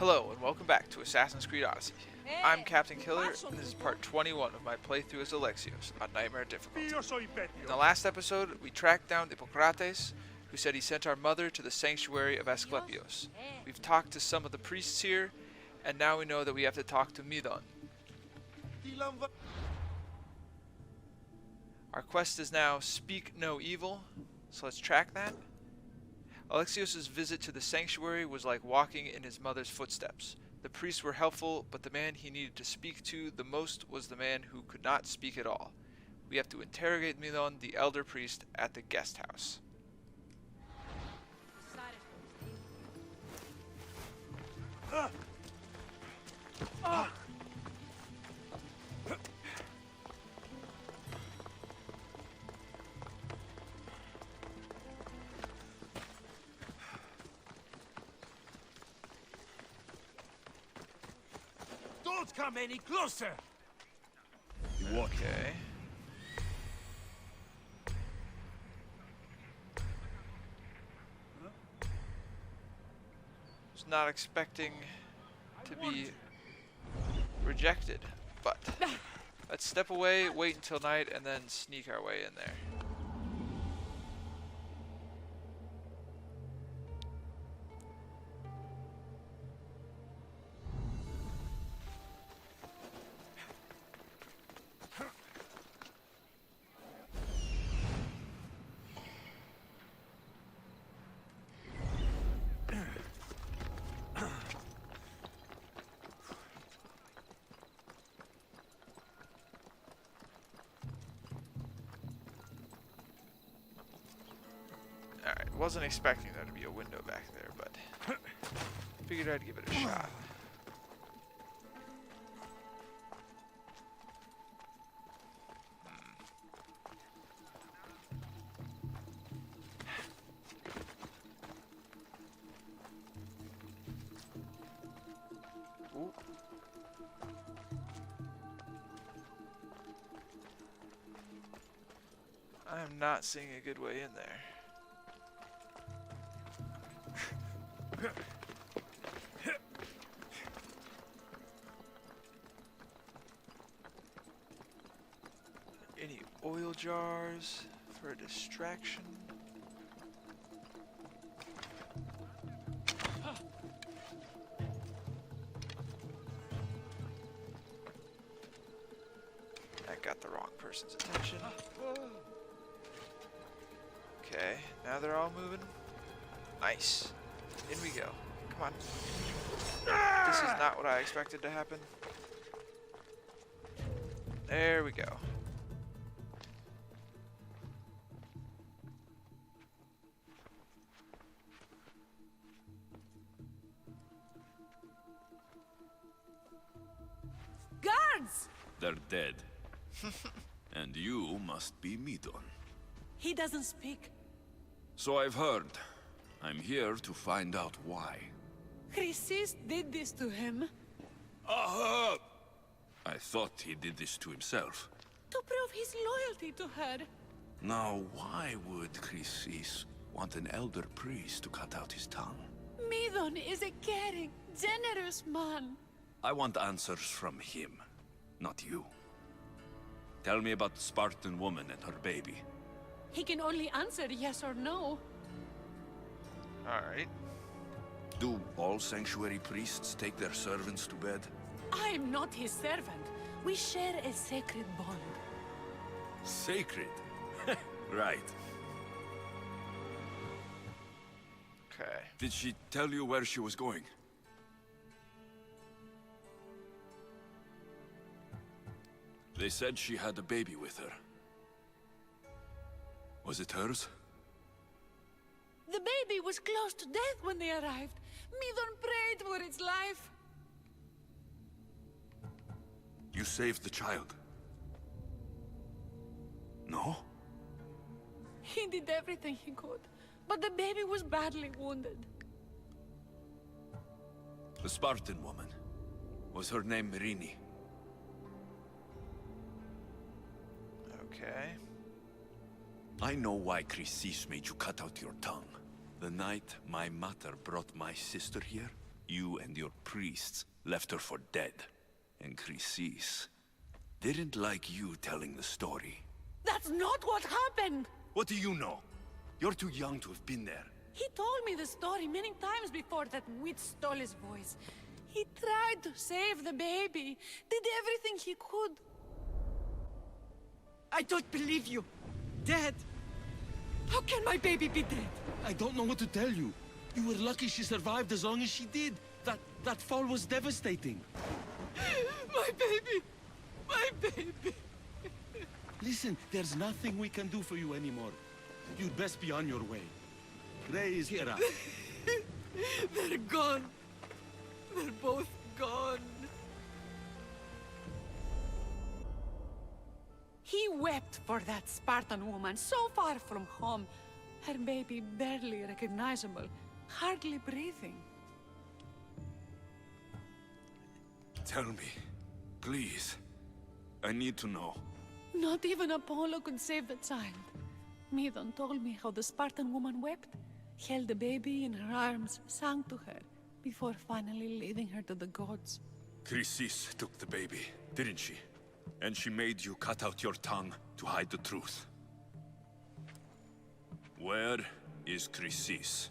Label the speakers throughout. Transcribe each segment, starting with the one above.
Speaker 1: Hello and welcome back to Assassin's Creed Odyssey. I'm Captain Killer, and this is part 21 of my playthrough as Alexios on Nightmare difficulty. In the last episode, we tracked down Hippocrates, who said he sent our mother to the sanctuary of Asclepios. We've talked to some of the priests here, and now we know that we have to talk to Midon. Our quest is now Speak No Evil, so let's track that. Alexios' visit to the sanctuary was like walking in his mother's footsteps. The priests were helpful, but the man he needed to speak to the most was the man who could not speak at all. We have to interrogate Milon, the elder priest, at the guest house.
Speaker 2: Don't come any closer!
Speaker 1: Okay. Was not expecting to be rejected, but let's step away, wait until night, and then sneak our way in there. Alright, wasn't expecting there to be a window back there, but figured I'd give it a shot. Ooh. I am not seeing a good way in there. Any oil jars for a distraction? That got the wrong person's attention. Okay, now they're all moving. Nice. In we go. Come on. This is not what I expected to happen. There we go.
Speaker 3: Guards!
Speaker 4: They're dead. And you must be Midon.
Speaker 3: He doesn't speak.
Speaker 4: So I've heard. I'm here to find out why.
Speaker 3: Chrysis did this to him.
Speaker 4: Aha! I thought he did this to himself.
Speaker 3: To prove his loyalty to her.
Speaker 4: Now, why would Chrysis want an elder priest to cut out his tongue?
Speaker 3: Midon is a caring, generous man.
Speaker 4: I want answers from him, not you. Tell me about the Spartan woman and her baby.
Speaker 3: He can only answer yes or no.
Speaker 1: Alright.
Speaker 4: Do all sanctuary priests take their servants to bed?
Speaker 3: I'm not his servant. We share a sacred bond.
Speaker 4: Sacred? Right.
Speaker 1: Okay.
Speaker 4: Did she tell you where she was going? They said she had a baby with her. Was it hers?
Speaker 3: The baby was close to death when they arrived. Midon prayed for its life.
Speaker 4: You saved the child? No?
Speaker 3: He did everything he could, but the baby was badly wounded.
Speaker 4: The Spartan woman. Was her name Mirini?
Speaker 1: Okay.
Speaker 4: I know why Chrysis made you cut out your tongue. The night my mother brought my sister here, You and your priests left her for dead. And Chrysis didn't like you telling the story.
Speaker 3: That's not what happened!
Speaker 4: What do you know? You're too young to have been there.
Speaker 3: He told me the story many times before that witch stole his voice. He tried to save the baby, did everything he could.
Speaker 2: I don't believe you. Dead.
Speaker 3: How can my baby be dead?
Speaker 5: I don't know what to tell you. You were lucky she survived as long as she did. That fall was devastating.
Speaker 3: My baby! My baby!
Speaker 5: Listen, there's nothing we can do for you anymore. You'd best be on your way. Ray is here.
Speaker 3: They're gone. They're both gone. He wept for that Spartan woman so far from home. Her baby barely recognizable, hardly breathing.
Speaker 4: Tell me, please. I need to know.
Speaker 3: Not even Apollo could save the child. Medon told me how the Spartan woman wept, held the baby in her arms, sang to her, before finally leading her to the gods.
Speaker 4: Chrysis took the baby, didn't she? And she made you cut out your tongue to hide the truth. Where is Chrysis?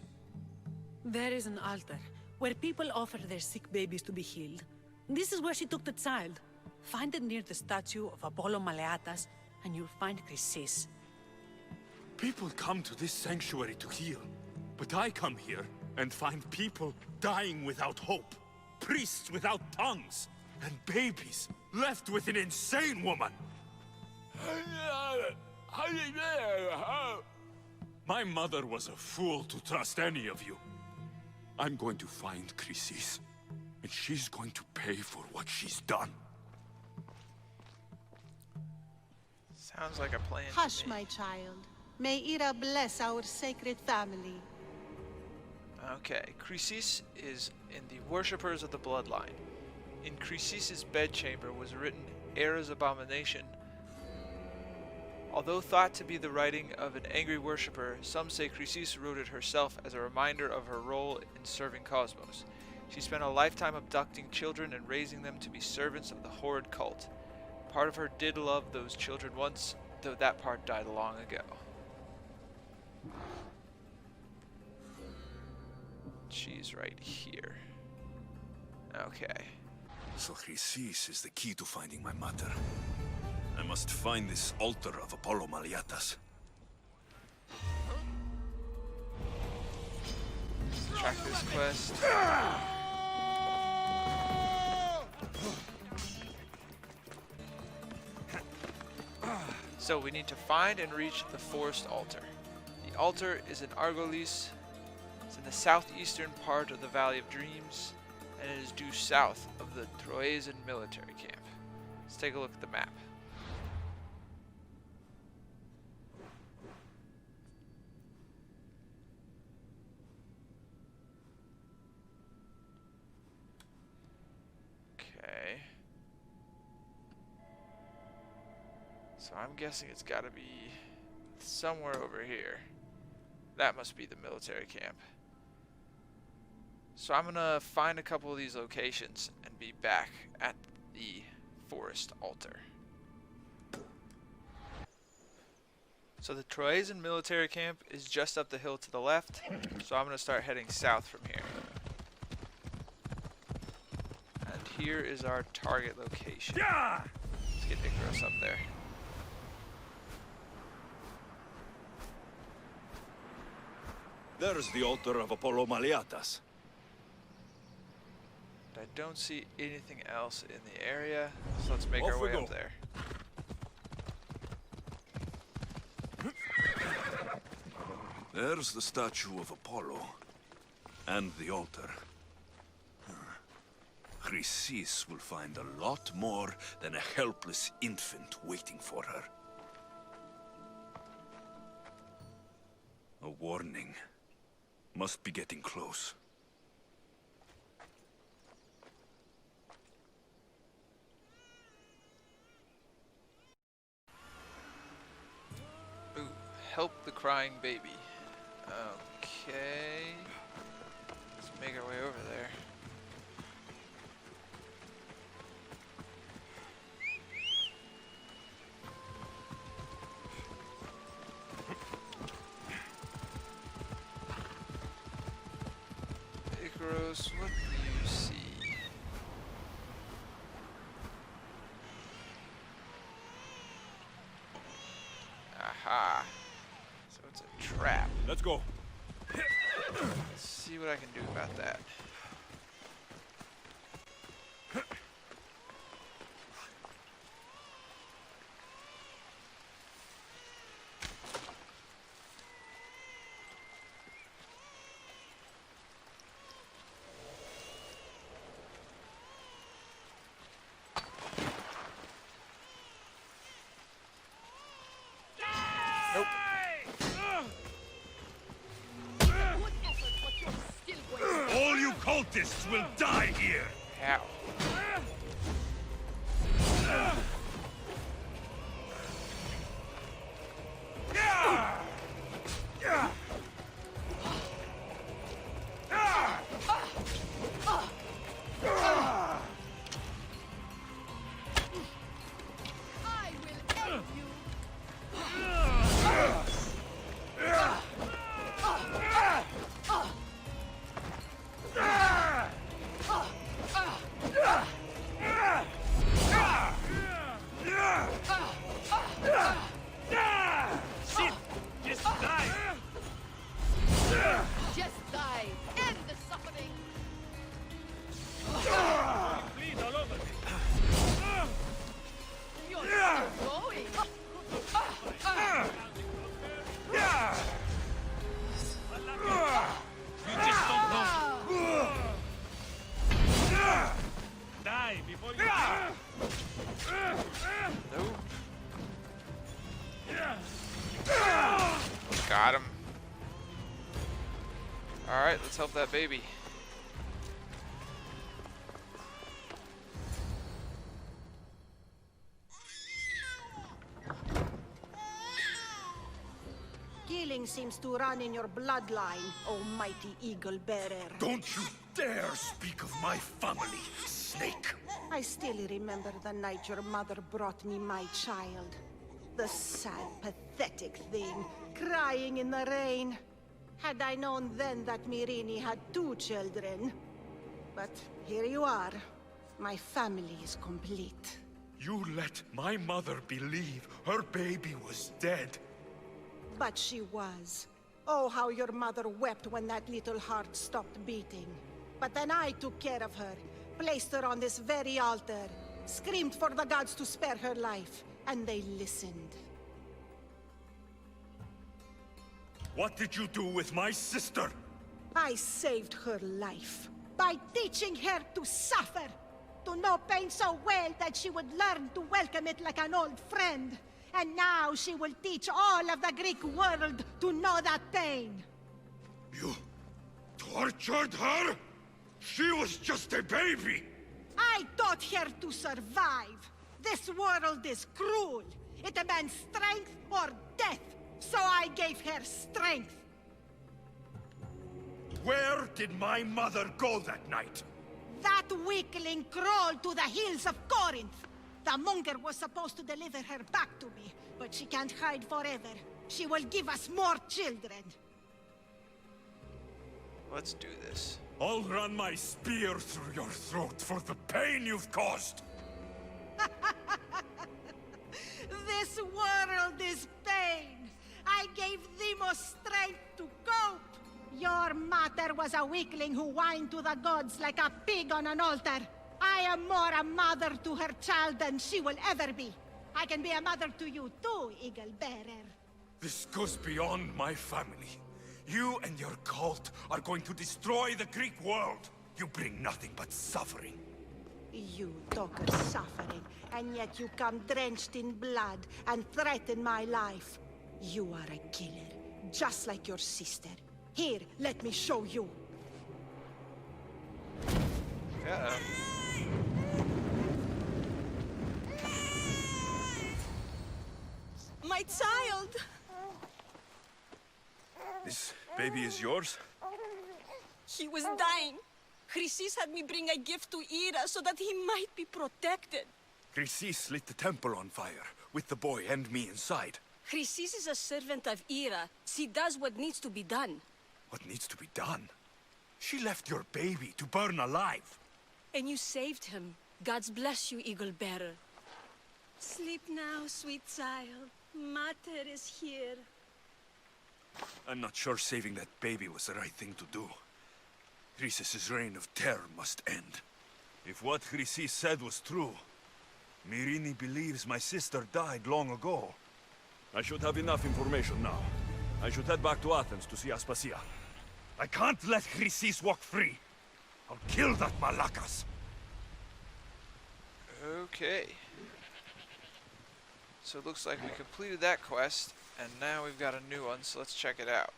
Speaker 3: There is an altar, where people offer their sick babies to be healed. This is where she took the child. Find it near the statue of Apollo Maleatas, and you'll find Chrysis.
Speaker 4: People come to this sanctuary to heal, but I come here and find people dying without hope, priests without tongues, and babies left with an insane woman. My mother was a fool to trust any of you. I'm going to find Chrysis, and she's going to pay for what she's done.
Speaker 1: Sounds like a plan.
Speaker 6: Hush,
Speaker 1: to me.
Speaker 6: my child. May Ira bless our sacred family.
Speaker 1: Okay, Chrysis is in the Worshippers of the Bloodline. In Chrysis's bedchamber was written Era's abomination. Although thought to be the writing of an angry worshipper, some say Chrysis wrote it herself as a reminder of her role in serving Cosmos. She spent a lifetime abducting children and raising them to be servants of the horrid cult. Part of her did love those children once, though that part died long ago. She's right here. Okay.
Speaker 4: So Chrysis is the key to finding my mother. I must find this altar of Apollo Maleatas.
Speaker 1: Let's track this quest. So we need to find and reach the forest altar. The altar is in Argolis. It's in the southeastern part of the Valley of Dreams, and it is due south of the Troezen military camp. Let's take a look at the map. Okay. So I'm guessing it's got to be somewhere over here. That must be the military camp. So I'm gonna find a couple of these locations and be back at the forest altar. So the Troezen military camp is just up the hill to the left, so I'm gonna start heading south from here. And here is our target location. Let's get Icarus up there.
Speaker 4: There's the altar of Apollo Maleatas.
Speaker 1: I don't see anything else in the area, so let's make our way up there.
Speaker 4: There's the statue of Apollo. And the altar. Chrysis will find a lot more than a helpless infant waiting for her. A warning. Must be getting close.
Speaker 1: Ooh, help the crying baby. Okay. Let's make our way over there. Alexios, what do you see? Aha. So it's a trap.
Speaker 4: Let's go.
Speaker 1: Let's see what I can do about that. Nope.
Speaker 4: All you cultists will die here.
Speaker 1: How?
Speaker 3: I will end you.
Speaker 4: Shit! Just die!
Speaker 3: Just die. End the suffering.
Speaker 4: Bleed all over me.
Speaker 3: You're still going.
Speaker 4: You just don't know. Die before you
Speaker 1: Nope. Got him. Alright, let's help that baby.
Speaker 6: Killing seems to run in your bloodline, almighty eagle bearer.
Speaker 4: Don't you dare speak of my family, snake!
Speaker 6: I still remember the night your mother brought me my child. The sad, pathetic thing, crying in the rain. Had I known then that Mirini had 2 children. But here you are. My family is complete.
Speaker 4: You let my mother believe her baby was dead.
Speaker 6: But she was. Oh, how your mother wept when that little heart stopped beating. But then I took care of her, placed her on this very altar, screamed for the gods to spare her life, and they listened.
Speaker 4: What did you do with my sister?
Speaker 6: I saved her life by teaching her to suffer, to know pain so well that she would learn to welcome it like an old friend. And now she will teach all of the Greek world to know that pain.
Speaker 4: You tortured her? She was just a baby!
Speaker 6: I taught her to survive. This world is cruel. It demands strength or death. So I gave her strength.
Speaker 4: Where did my mother go that night?
Speaker 6: That weakling crawled to the hills of Corinth. The monger was supposed to deliver her back to me, but she can't hide forever. She will give us more children.
Speaker 1: Let's do this.
Speaker 4: I'll run my spear through your throat for the pain you've caused.
Speaker 6: This world is pain. I gave Demos strength to cope. Your mother was a weakling who whined to the gods like a pig on an altar. I am more a mother to her child than she will ever be. I can be a mother to you too, Eagle Bearer.
Speaker 4: This goes beyond my family. You and your cult are going to destroy the Greek world. You bring nothing but suffering.
Speaker 6: You talk of suffering, and yet you come drenched in blood and threaten my life. You are a killer, just like your sister. Here, let me show you.
Speaker 1: Yeah.
Speaker 2: My child!
Speaker 4: This baby is yours?
Speaker 2: He was dying. Chrysis had me bring a gift to Ira so that he might be protected.
Speaker 4: Chrysis lit the temple on fire, with the boy and me inside.
Speaker 2: Chrysis is a servant of Ira. She does what needs to be done.
Speaker 4: What needs to be done? She left your baby to burn alive.
Speaker 2: And you saved him. God's bless you, Eagle Bearer. Sleep now, sweet child. Mater is here.
Speaker 4: I'm not sure saving that baby was the right thing to do. Chrysis' reign of terror must end. If what Chrysis said was true, Myrini believes my sister died long ago. I should have enough information now. I should head back to Athens to see Aspasia. I can't let Chrysis walk free. I'll kill that Malakas.
Speaker 1: Okay. So it looks like we completed that quest, and now we've got a new one, so let's check it out.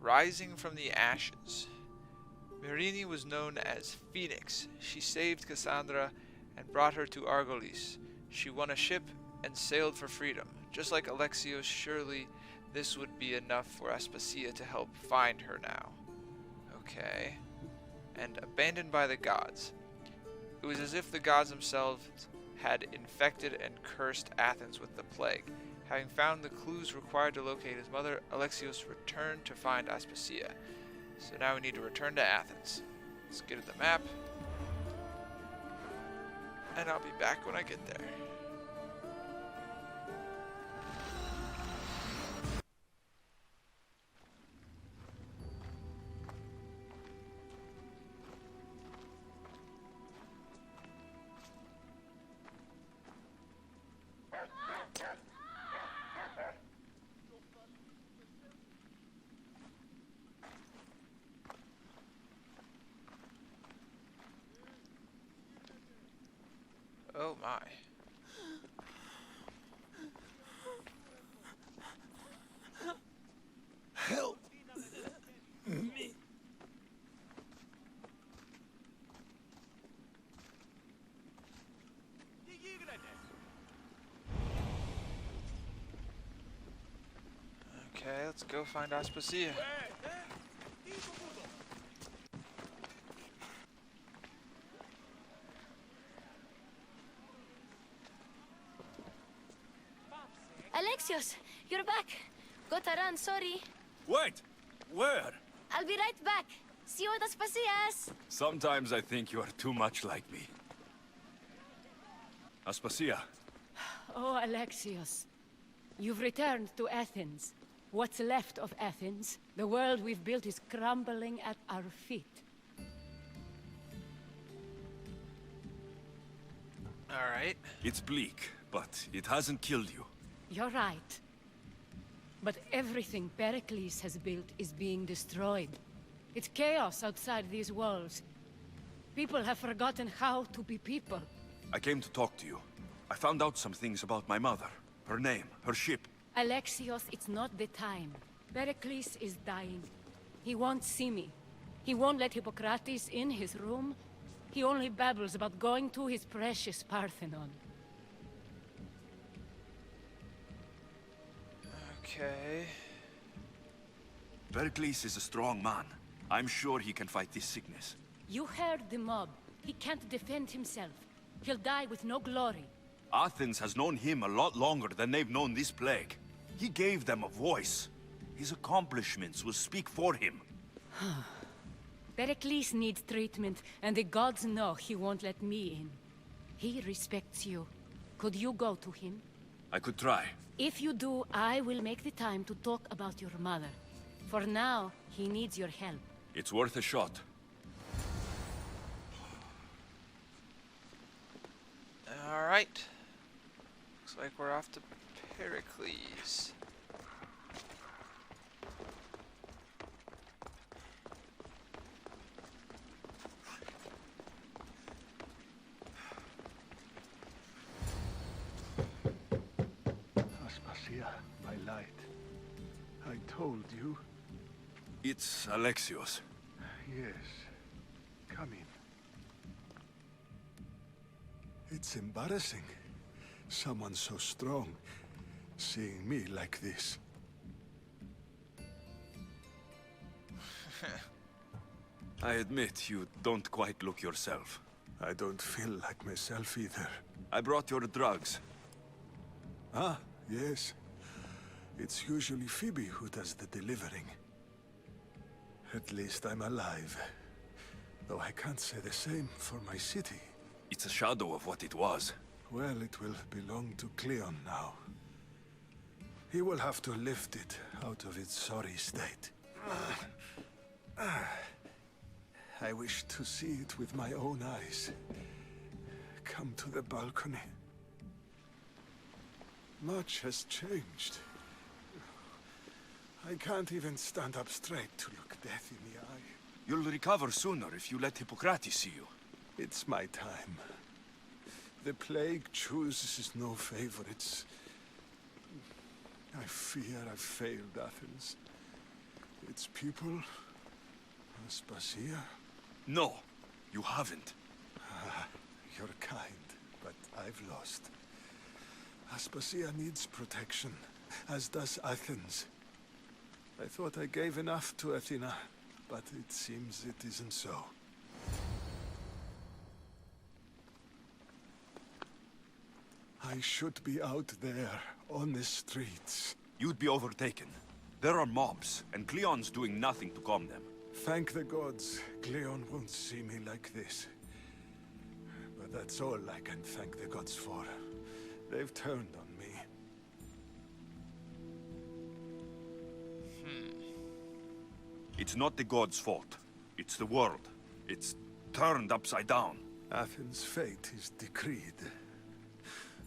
Speaker 1: Rising from the Ashes. Myrini was known as Phoenix. She saved Cassandra and brought her to Argolis. She won a ship and sailed for freedom. Just like Alexios, surely this would be enough for Aspasia to help find her now. Okay. And abandoned by the gods. It was as if the gods themselves had infected and cursed Athens with the plague. Having found the clues required to locate his mother, Alexios returned to find Aspasia. So now we need to return to Athens. Let's get at the map. And I'll be back when I get there. Oh my.
Speaker 4: Help me.
Speaker 1: Okay, let's go find Aspasia.
Speaker 7: Alexios, you're back. Got to run, sorry.
Speaker 4: Wait! Where?
Speaker 7: I'll be right back. See you at Aspasias.
Speaker 4: Sometimes I think you are too much like me. Aspasia.
Speaker 3: Oh, Alexios. You've returned to Athens. What's left of Athens? The world we've built is crumbling at our feet.
Speaker 1: Alright.
Speaker 4: It's bleak, but it hasn't killed you.
Speaker 3: You're right. But everything Pericles has built is being destroyed. It's chaos outside these walls. People have forgotten how to be people.
Speaker 4: I came to talk to you. I found out some things about my mother. Her name, her ship.
Speaker 3: Alexios, it's not the time. Pericles is dying. He won't see me. He won't let Hippocrates in his room. He only babbles about going to his precious Parthenon.
Speaker 1: Okay.
Speaker 4: Pericles is a strong man. I'm sure he can fight this sickness.
Speaker 3: You heard the mob. He can't defend himself. He'll die with no glory.
Speaker 4: Athens has known him a lot longer than they've known this plague. He gave them a voice. His accomplishments will speak for him.
Speaker 3: Pericles needs treatment, and the gods know he won't let me in. He respects you. Could you go to him?
Speaker 4: I could try.
Speaker 3: If you do, I will make the time to talk about your mother. For now, he needs your help.
Speaker 4: It's worth a shot.
Speaker 1: Alright. Looks like we're off to Pericles.
Speaker 8: Aspasia, my light. I told you.
Speaker 4: It's Alexios.
Speaker 8: Yes. Come in. It's embarrassing. Someone so strong, seeing me like this.
Speaker 4: I admit you don't quite look yourself.
Speaker 8: I don't feel like myself either.
Speaker 4: I brought your drugs.
Speaker 8: Ah, yes. It's usually Phoebe who does the delivering. At least I'm alive. Though I can't say the same for my city.
Speaker 9: It's a shadow of what it was.
Speaker 8: Well, it will belong to Cleon now. He will have to lift it out of its sorry state. I wish to see it with my own eyes. Come to the balcony. Much has changed. I can't even stand up straight to look death in the eye.
Speaker 9: You'll recover sooner if you let Hippocrates see you.
Speaker 8: It's my time. The plague chooses no favorites. I fear I've failed Athens. Its people, Aspasia.
Speaker 9: No, you haven't.
Speaker 8: You're kind, but I've lost. Aspasia needs protection, as does Athens. I thought I gave enough to Athena, but it seems it isn't so. I should be out there, on the streets.
Speaker 9: You'd be overtaken. There are mobs, and Cleon's doing nothing to calm them.
Speaker 8: Thank the gods, Cleon won't see me like this. But that's all I can thank the gods for. They've turned on me.
Speaker 9: It's not the gods' fault. It's the world. It's turned upside down.
Speaker 8: Athens' fate is decreed.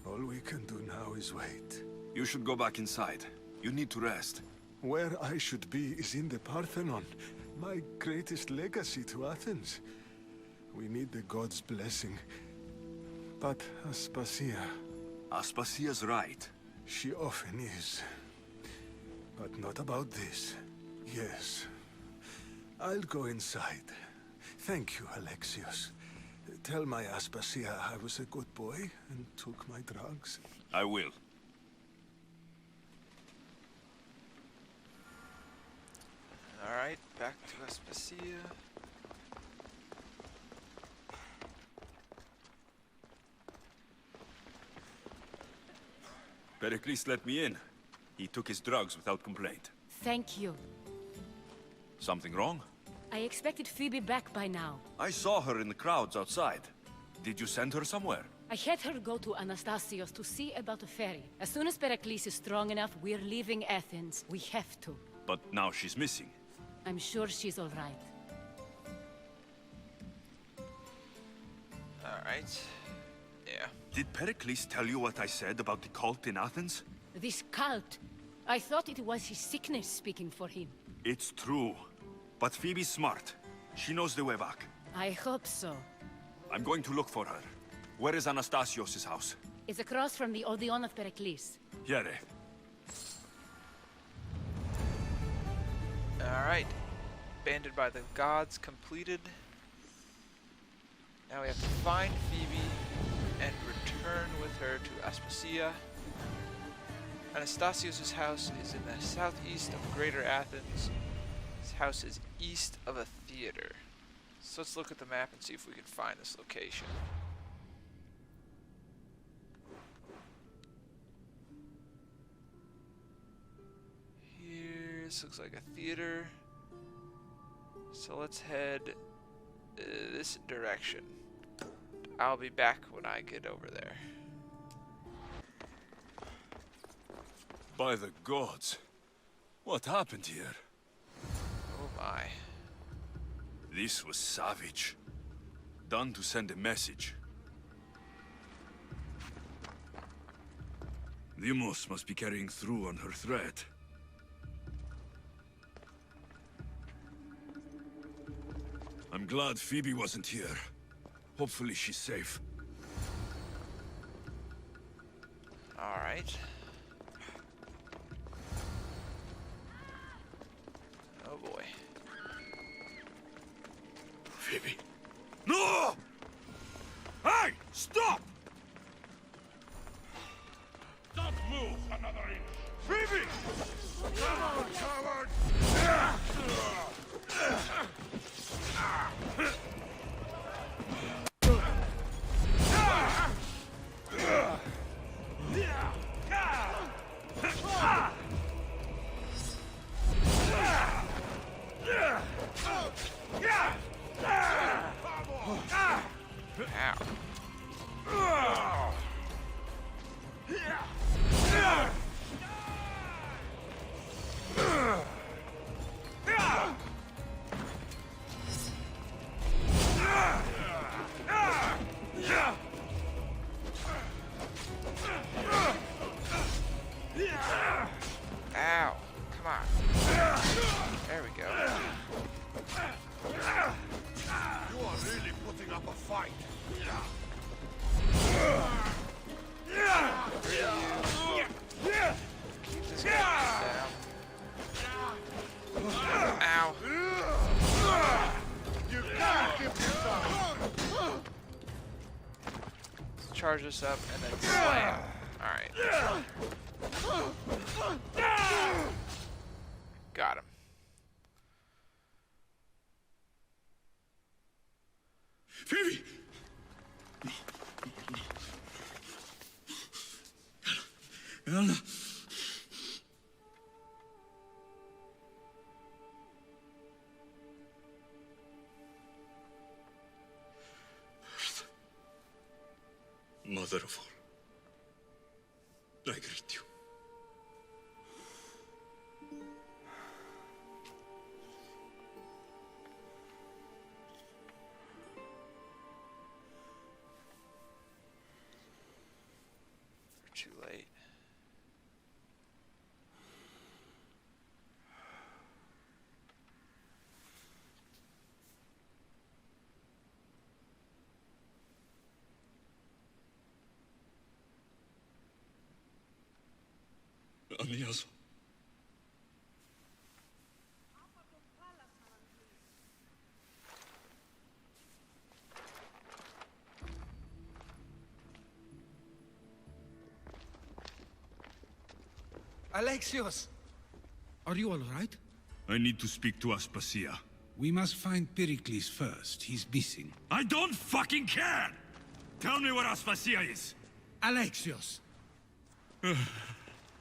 Speaker 8: All we can do now is wait.
Speaker 9: You should go back inside. You need to rest.
Speaker 8: Where I should be is in the Parthenon, my greatest legacy to Athens. We need the gods' blessing. But Aspasia...
Speaker 9: Aspasia's right.
Speaker 8: She often is. But not about this. Yes. I'll go inside. Thank you, Alexios. Tell my Aspasia I was a good boy and took my drugs.
Speaker 9: I will.
Speaker 1: Alright, back to Aspasia.
Speaker 9: Pericles let me in. He took his drugs without complaint.
Speaker 10: Thank you.
Speaker 9: Something wrong?
Speaker 10: I expected Phoebe back by now.
Speaker 9: I saw her in the crowds outside. Did you send her somewhere?
Speaker 10: I had her go to Anastasios to see about a ferry. As soon as Pericles is strong enough, we're leaving Athens. We have to.
Speaker 9: But now she's missing.
Speaker 10: I'm sure she's all right.
Speaker 1: Alright. Yeah.
Speaker 9: Did Pericles tell you what I said about the cult in Athens?
Speaker 10: This cult. I thought it was his sickness speaking for him.
Speaker 9: It's true. But Phoebe's smart. She knows the way back.
Speaker 10: I hope so.
Speaker 9: I'm going to look for her. Where is Anastasios' house?
Speaker 10: It's across from the Odeon of Pericles.
Speaker 9: Here.
Speaker 1: Alright. Banded by the gods completed. Now we have to find Phoebe and return with her to Aspasia. Anastasios' house is in the southeast of Greater Athens. His house is east of a theater. So let's look at the map and see if we can find this location. Here, this looks like a theater. So let's head this direction. I'll be back when I get over there.
Speaker 9: By the gods. What happened here?
Speaker 1: Oh my.
Speaker 9: This was savage. Done to send a message. Deimos must be carrying through on her threat. I'm glad Phoebe wasn't here. Hopefully she's safe.
Speaker 1: Alright. Oh boy.
Speaker 9: Phoebe. No! Hey! Stop! Don't move another inch! Phoebe! Come on, coward!
Speaker 1: Ow. Come on. There we go.
Speaker 9: You are really putting up a fight.
Speaker 1: Keep this guy down. Ow.
Speaker 9: You gotta give this up.
Speaker 1: Let's charge this up and then slam. Alright. Got him.
Speaker 5: Phoebe! Anna. Mother of all, I greet you.
Speaker 1: We're too late.
Speaker 5: Anias.
Speaker 11: Alexios! Are you all right?
Speaker 9: I need to speak to Aspasia.
Speaker 12: We must find Pericles first. He's missing.
Speaker 9: I don't fucking care! Tell me where Aspasia is!
Speaker 11: Alexios!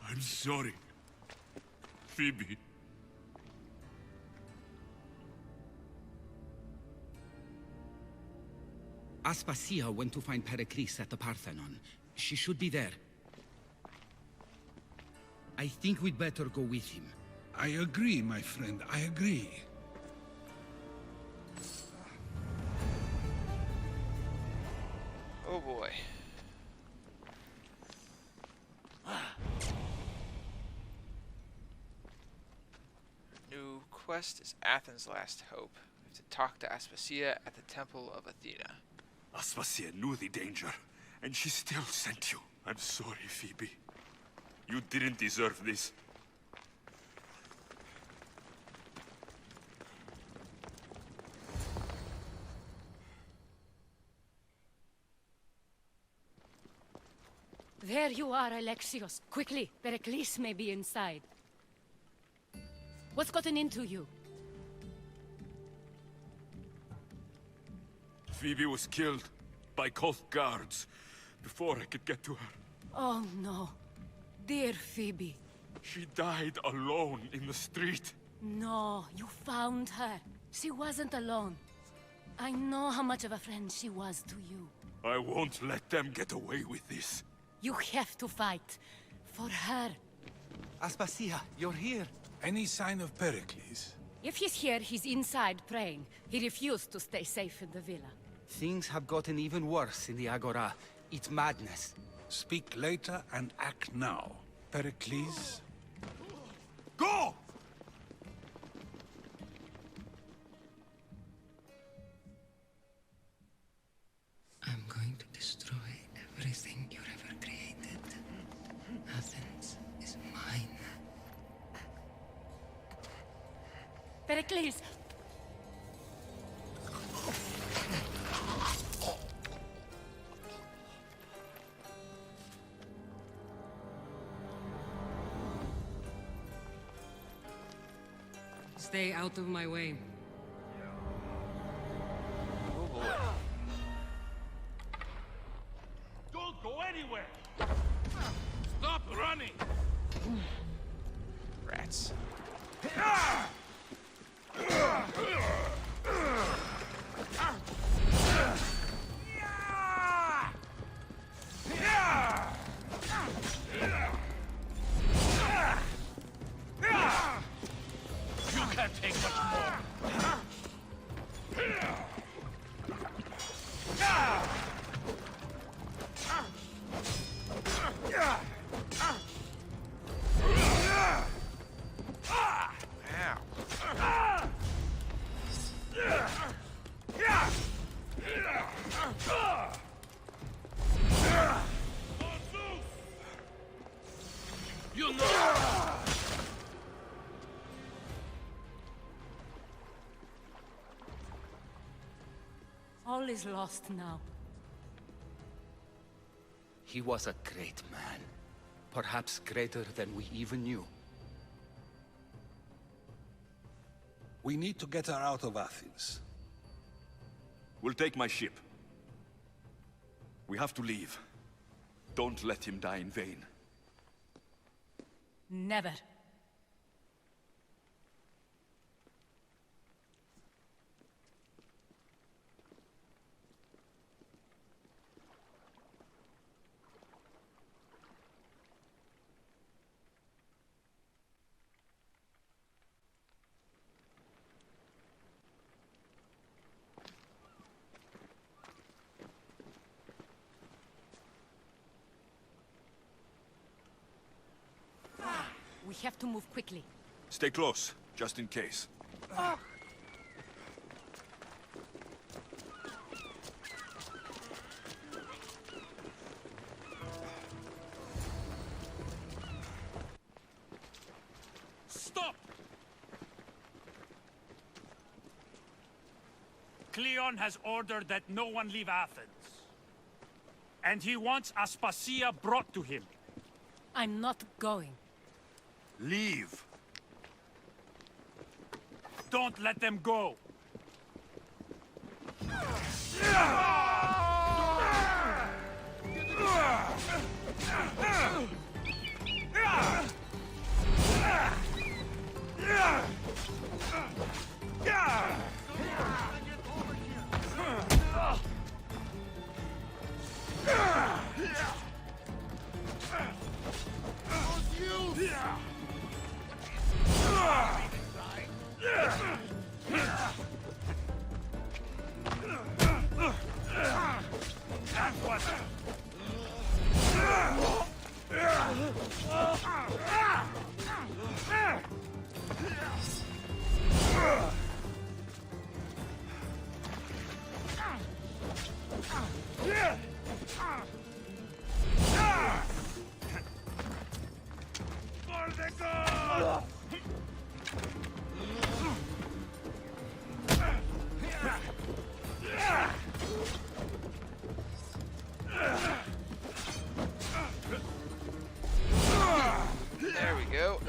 Speaker 9: I'm sorry. Phoebe.
Speaker 11: Aspasia went to find Pericles at the Parthenon. She should be there. I think we'd better go with him.
Speaker 12: I agree, my friend. I agree.
Speaker 1: Oh boy. New quest is Athens' last hope. We have to talk to Aspasia at the Temple of Athena.
Speaker 9: Aspasia knew the danger, and she still sent you. I'm sorry, Phoebe. You didn't deserve this.
Speaker 10: There you are, Alexios. Quickly, Pericles may be inside. What's gotten into you?
Speaker 9: Phoebe was killed by cult guards before I could get to her.
Speaker 10: Oh no. Dear Phoebe.
Speaker 9: She died alone in the street.
Speaker 10: No, you found her. She wasn't alone. I know how much of a friend she was to you.
Speaker 9: I won't let them get away with this.
Speaker 10: You have to fight. For her.
Speaker 11: Aspasia, you're here.
Speaker 12: Any sign of Pericles?
Speaker 10: If he's here, he's inside praying. He refused to stay safe in the villa.
Speaker 11: Things have gotten even worse in the Agora. It's madness.
Speaker 12: Speak later and act now. Pericles?
Speaker 9: Go!
Speaker 13: I'm going to destroy everything you've ever created. Athens is mine.
Speaker 10: Pericles!
Speaker 13: Stay out of my way.
Speaker 1: Oh boy.
Speaker 9: Don't go anywhere! Stop running!
Speaker 1: Rats.
Speaker 9: You can't take much more.
Speaker 10: All is lost now.
Speaker 11: He was a great man. Perhaps greater than we even knew.
Speaker 12: We need to get her out of Athens.
Speaker 9: We'll take my ship. We have to leave. Don't let him die in vain.
Speaker 10: Never. We have to move quickly.
Speaker 9: Stay close, just in case.
Speaker 12: Stop! Cleon has ordered that no one leave Athens. And he wants Aspasia brought to him.
Speaker 10: I'm not going.
Speaker 9: Leave!
Speaker 12: Don't let them go!
Speaker 1: There we go.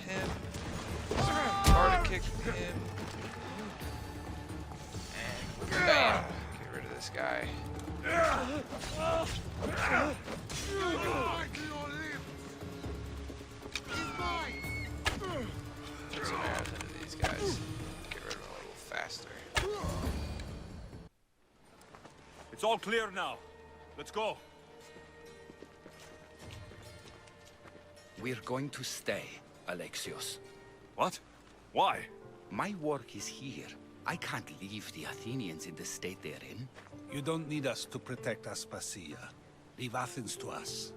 Speaker 1: Him. Hard to kick him. And bam. Get rid of this guy. Put some arrows into these guys. Get rid of them a little faster.
Speaker 9: It's all clear now. Let's go.
Speaker 11: We're going to stay, Alexios.
Speaker 9: What? Why?
Speaker 11: My work is here. I can't leave the Athenians in the state they're in.
Speaker 12: You don't need us to protect Aspasia. Leave Athens to us.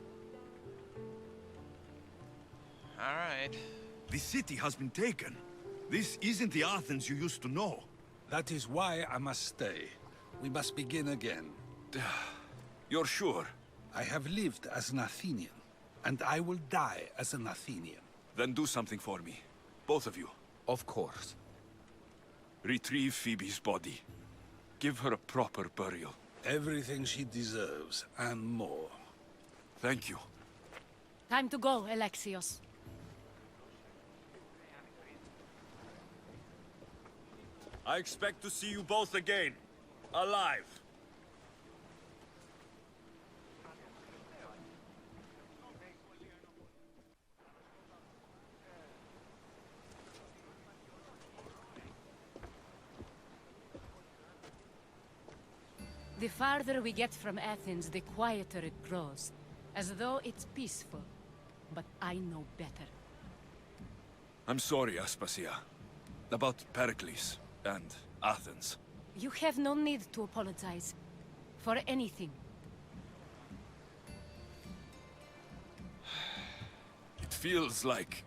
Speaker 1: Alright.
Speaker 9: The city has been taken. This isn't the Athens you used to know.
Speaker 12: That is why I must stay. We must begin again.
Speaker 9: You're sure?
Speaker 12: I have lived as an Athenian, and I will die as an Athenian.
Speaker 9: Then do something for me. Both of you.
Speaker 11: Of course.
Speaker 9: Retrieve Phoebe's body. Give her a proper burial.
Speaker 12: Everything she deserves, and more.
Speaker 9: Thank you.
Speaker 10: Time to go, Alexios.
Speaker 9: I expect to see you both again. Alive.
Speaker 10: The farther we get from Athens, the quieter it grows. As though it's peaceful. But I know better.
Speaker 9: I'm sorry, Aspasia. About Pericles and Athens.
Speaker 10: You have no need to apologize. For anything.
Speaker 9: It feels like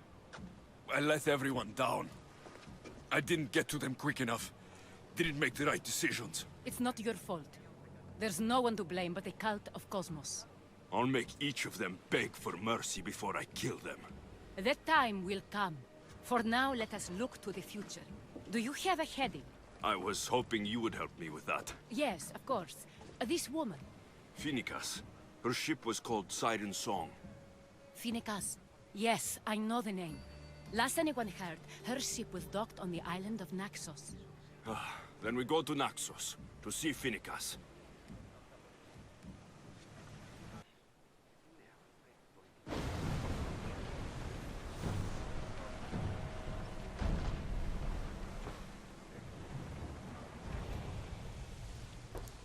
Speaker 9: I let everyone down. I didn't get to them quick enough. Didn't make the right decisions.
Speaker 10: It's not your fault. There's no one to blame but the cult of Cosmos.
Speaker 9: I'll make each of them beg for mercy before I kill them.
Speaker 10: That time will come. For now, let us look to the future. Do you have a heading?
Speaker 9: I was hoping you would help me with that.
Speaker 10: Yes, of course. This woman.
Speaker 9: Phoenicas. Her ship was called Siren Song.
Speaker 10: Phoenicas. Yes, I know the name. Last anyone heard, her ship was docked on the island of Naxos.
Speaker 9: Then we go to Naxos, to see Phoenicas.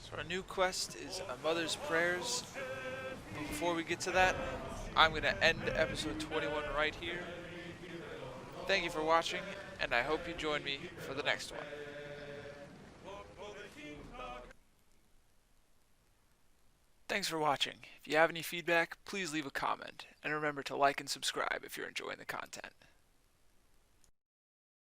Speaker 1: So our new quest is A Mother's Prayers. But before we get to that, I'm going to end episode 21 right here. Thank you for watching, and I hope you join me for the next one. Thanks for watching. If you have any feedback, please leave a comment, and remember to like and subscribe if you're enjoying the content.